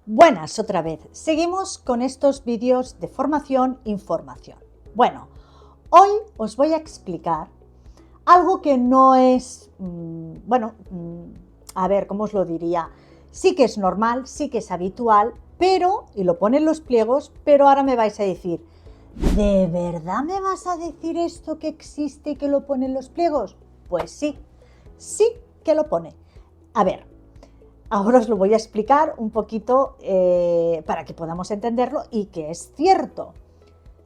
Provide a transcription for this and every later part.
Buenas otra vez. Seguimos con estos vídeos de formación, información. Bueno, hoy os voy a explicar algo que no es, a ver, ¿cómo os lo diría? Sí que es normal, sí que es habitual, pero, y lo pone en los pliegos, pero ahora me vais a decir, ¿de verdad me vas a decir esto que existe y que lo pone en los pliegos? Pues sí, sí que lo pone. A ver, ahora os lo voy a explicar un poquito para que podamos entenderlo y que es cierto.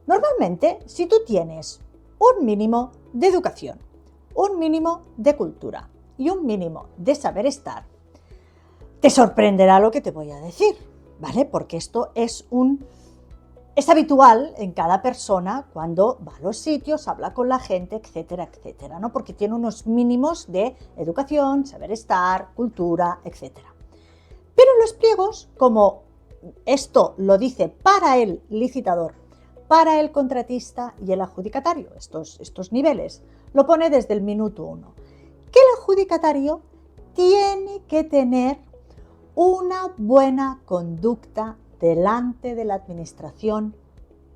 Normalmente, si tú tienes un mínimo de educación, un mínimo de cultura y un mínimo de saber estar, te sorprenderá lo que te voy a decir, ¿vale? Porque esto es habitual en cada persona cuando va a los sitios, habla con la gente, etcétera, etcétera, ¿no? Porque tiene unos mínimos de educación, saber estar, cultura, etcétera. Pero en los pliegos, como esto lo dice para el licitador, para el contratista y el adjudicatario, estos niveles, lo pone desde el minuto 1, que el adjudicatario tiene que tener una buena conducta delante de la administración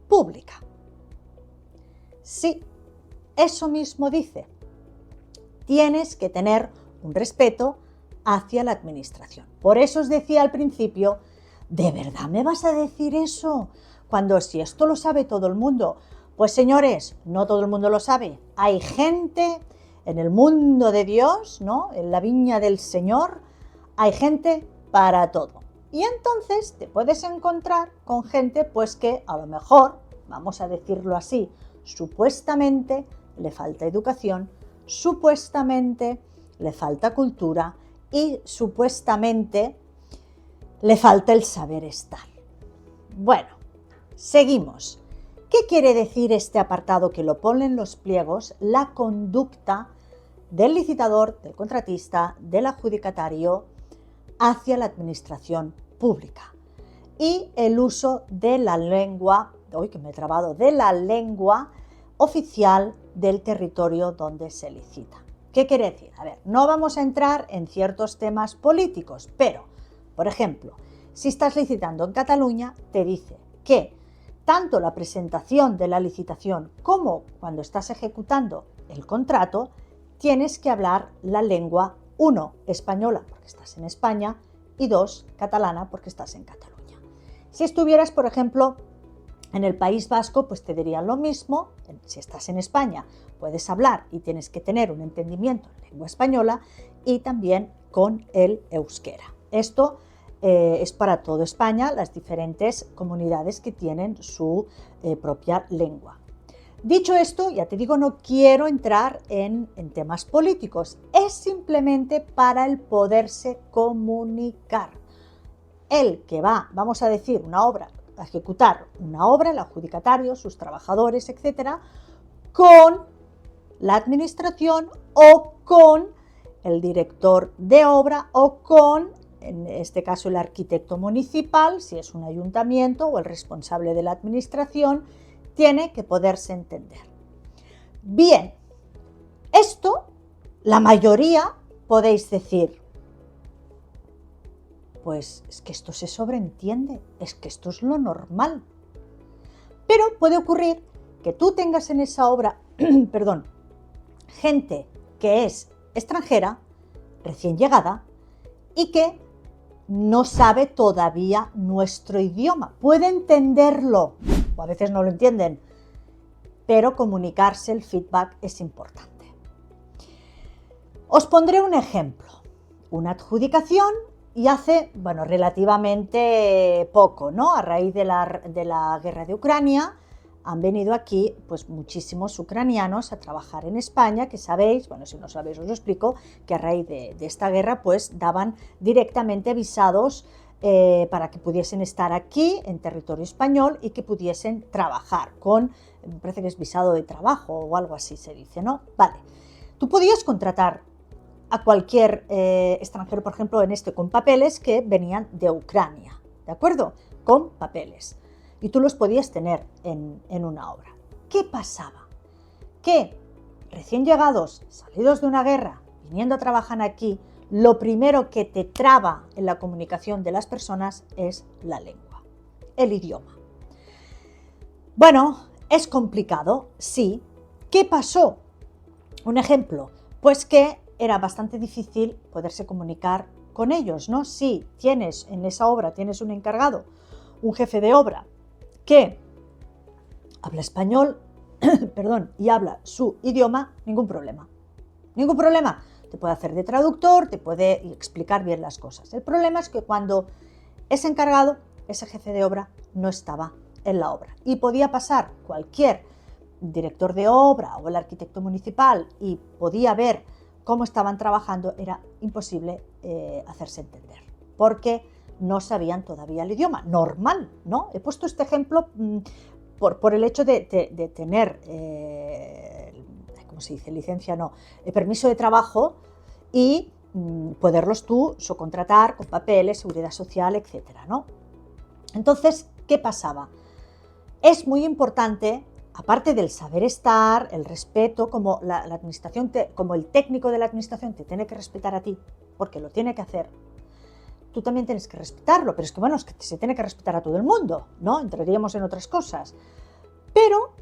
pública. Sí, eso mismo dice. Tienes que tener un respeto hacia la administración. Por eso os decía al principio, ¿de verdad me vas a decir eso? Cuando si esto lo sabe todo el mundo. Pues señores, no todo el mundo lo sabe. Hay gente en el mundo de Dios, ¿no? En la viña del Señor, hay gente para todo. Y entonces te puedes encontrar con gente pues que a lo mejor, vamos a decirlo así, supuestamente le falta educación, supuestamente le falta cultura y supuestamente le falta el saber estar. Bueno, seguimos. ¿Qué quiere decir este apartado que lo pone en los pliegos? La conducta del licitador, del contratista, del adjudicatario hacia la administración pública y el uso de la lengua, de la lengua oficial del territorio donde se licita. ¿Qué quiere decir? A ver, no vamos a entrar en ciertos temas políticos, pero, por ejemplo, si estás licitando en Cataluña, te dice que tanto la presentación de la licitación como cuando estás ejecutando el contrato, tienes que hablar la lengua 1, española, porque estás en España, y 2, catalana, porque estás en Cataluña. Si estuvieras, por ejemplo, en el País Vasco, pues te dirían lo mismo. Si estás en España, puedes hablar y tienes que tener un entendimiento en lengua española y también con el euskera. Esto es para toda España, las diferentes comunidades que tienen su propia lengua. Dicho esto, ya te digo, no quiero entrar en temas políticos, es simplemente para el poderse comunicar. El que va, vamos a decir, a ejecutar una obra, el adjudicatario, sus trabajadores, etcétera, con la administración o con el director de obra o con, en este caso, el arquitecto municipal, si es un ayuntamiento, o el responsable de la administración, tiene que poderse entender. Bien, esto, la mayoría, podéis decir, pues es que esto se sobreentiende, es que esto es lo normal. Pero puede ocurrir que tú tengas en esa obra, gente que es extranjera, recién llegada, y que no sabe todavía nuestro idioma. Puede entenderlo, o a veces no lo entienden, pero comunicarse, el feedback es importante. Os pondré un ejemplo. Una adjudicación y hace, relativamente poco, ¿no? A raíz de la guerra de Ucrania, han venido aquí pues muchísimos ucranianos a trabajar en España, que sabéis, si no sabéis os lo explico, que a raíz de esta guerra pues daban directamente visados para que pudiesen estar aquí en territorio español y que pudiesen trabajar con, me parece que es visado de trabajo o algo así se dice, ¿no? Vale, tú podías contratar a cualquier extranjero, por ejemplo, con papeles que venían de Ucrania, ¿de acuerdo? Con papeles. Y tú los podías tener en una obra. ¿Qué pasaba? Que recién llegados, salidos de una guerra, viniendo a trabajar aquí, lo primero que te traba en la comunicación de las personas es la lengua, el idioma. Bueno, es complicado, sí. ¿Qué pasó? Un ejemplo, pues que era bastante difícil poderse comunicar con ellos, ¿no? Si tienes en esa obra, tienes un encargado, un jefe de obra que habla español, perdón, y habla su idioma, ningún problema. Ningún problema. Te puede hacer de traductor, te puede explicar bien las cosas. El problema es que cuando ese encargado, ese jefe de obra, no estaba en la obra. Y podía pasar cualquier director de obra o el arquitecto municipal y podía ver cómo estaban trabajando, era imposible hacerse entender, porque no sabían todavía el idioma. Normal, ¿no? He puesto este ejemplo por el hecho de tener, ¿cómo se dice? Licencia, no, permiso de trabajo y poderlos tú subcontratar con papeles, seguridad social, etcétera, ¿no? Entonces, ¿qué pasaba? Es muy importante, aparte del saber estar, el respeto, como la administración, como el técnico de la administración te tiene que respetar a ti, porque lo tiene que hacer, tú también tienes que respetarlo, pero es que bueno, es que se tiene que respetar a todo el mundo, ¿no? Entraríamos en otras cosas. Pero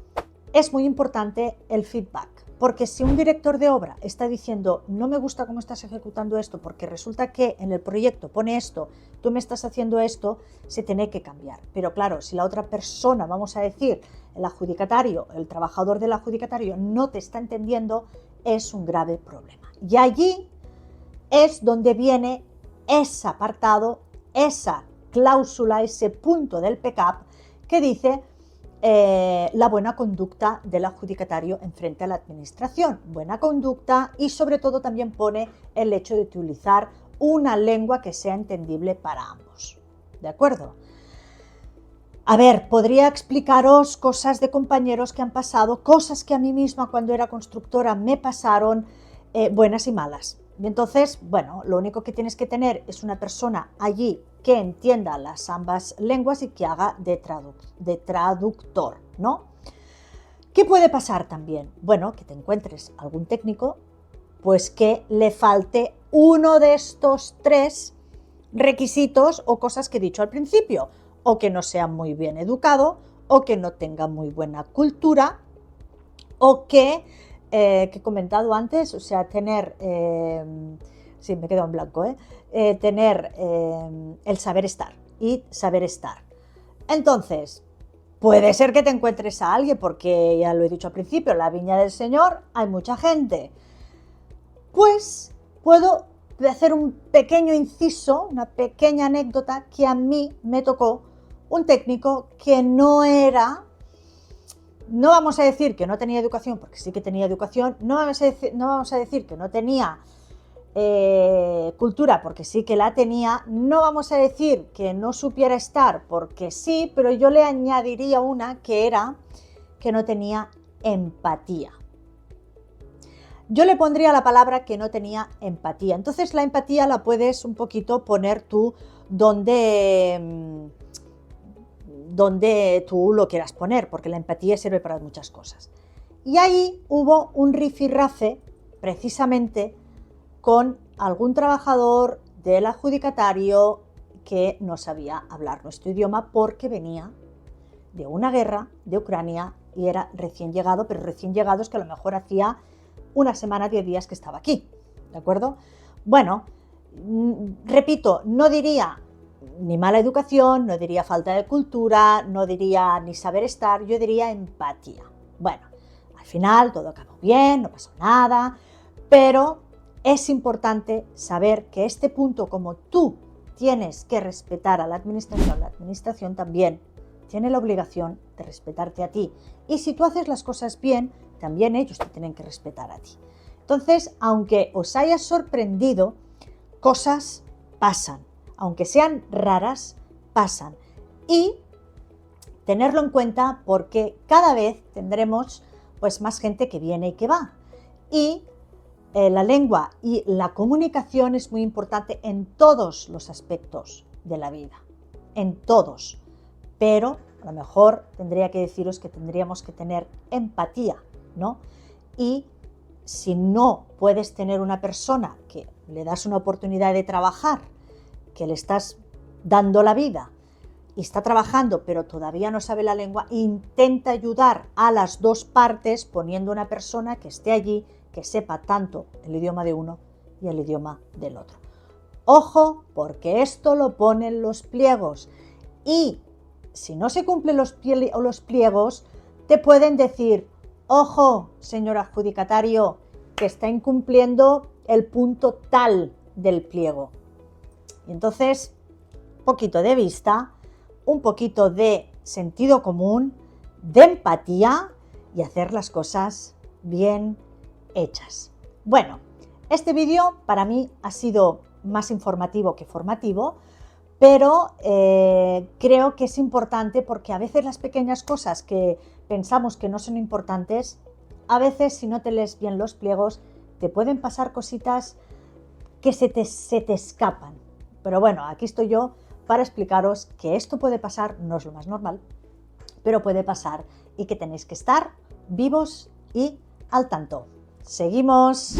es muy importante el feedback, porque si un director de obra está diciendo no me gusta cómo estás ejecutando esto, porque resulta que en el proyecto pone esto, tú me estás haciendo esto, se tiene que cambiar. Pero claro, si la otra persona, vamos a decir, el adjudicatario, el trabajador del adjudicatario no te está entendiendo, es un grave problema. Y allí es donde viene ese apartado, esa cláusula, ese punto del PCAP que dice la buena conducta del adjudicatario en frente a la administración. Buena conducta y sobre todo también pone el hecho de utilizar una lengua que sea entendible para ambos. ¿De acuerdo? A ver, podría explicaros cosas de compañeros que han pasado, cosas que a mí misma cuando era constructora me pasaron, buenas y malas. Y entonces, bueno, lo único que tienes que tener es una persona allí que entienda las ambas lenguas y que haga de traductor, ¿no? ¿Qué puede pasar también? Bueno, que te encuentres algún técnico, pues que le falte uno de estos 3 requisitos o cosas que he dicho al principio, o que no sea muy bien educado, o que no tenga muy buena cultura, o que he comentado antes, o sea, tener, sí, me he quedado en blanco, tener el saber estar y saber estar. Entonces, puede ser que te encuentres a alguien, porque ya lo he dicho al principio, en la viña del Señor hay mucha gente. Pues puedo hacer un pequeño inciso, una pequeña anécdota que a mí me tocó un técnico que no era... No vamos a decir que no tenía educación, porque sí que tenía educación, no vamos a decir que no tenía cultura, porque sí que la tenía, no vamos a decir que no supiera estar, porque sí, pero yo le añadiría una que era que no tenía empatía. Yo le pondría la palabra que no tenía empatía. Entonces la empatía la puedes un poquito poner tú donde tú lo quieras poner, porque la empatía sirve para muchas cosas. Y ahí hubo un rifirrafe, precisamente, con algún trabajador del adjudicatario que no sabía hablar nuestro idioma porque venía de una guerra de Ucrania y era recién llegado, pero recién llegado es que a lo mejor hacía una semana, 10 días que estaba aquí, ¿de acuerdo? Bueno, repito, no diría ni mala educación, no diría falta de cultura, no diría ni saber estar, yo diría empatía. Bueno, al final todo acabó bien, no pasó nada, pero es importante saber que este punto, como tú tienes que respetar a la administración también tiene la obligación de respetarte a ti. Y si tú haces las cosas bien, también ellos te tienen que respetar a ti. Entonces, aunque os haya sorprendido, cosas pasan. Aunque sean raras, pasan. Y tenerlo en cuenta porque cada vez tendremos pues más gente que viene y que va. Y la lengua y la comunicación es muy importante en todos los aspectos de la vida. En todos. Pero a lo mejor tendría que deciros que tendríamos que tener empatía, ¿no? Y si no puedes tener una persona que le das una oportunidad de trabajar, que le estás dando la vida y está trabajando pero todavía no sabe la lengua, intenta ayudar a las dos partes poniendo una persona que esté allí, que sepa tanto el idioma de uno y el idioma del otro. Ojo, porque esto lo ponen los pliegos y si no se cumplen los pliegos, te pueden decir, ojo, señor adjudicatario, que está incumpliendo el punto tal del pliego. Y entonces, un poquito de vista, un poquito de sentido común, de empatía y hacer las cosas bien hechas. Bueno, este vídeo para mí ha sido más informativo que formativo, pero creo que es importante porque a veces las pequeñas cosas que pensamos que no son importantes, a veces si no te lees bien los pliegos, te pueden pasar cositas que se te escapan. Pero bueno, aquí estoy yo para explicaros que esto puede pasar, no es lo más normal, pero puede pasar y que tenéis que estar vivos y al tanto. ¡Seguimos!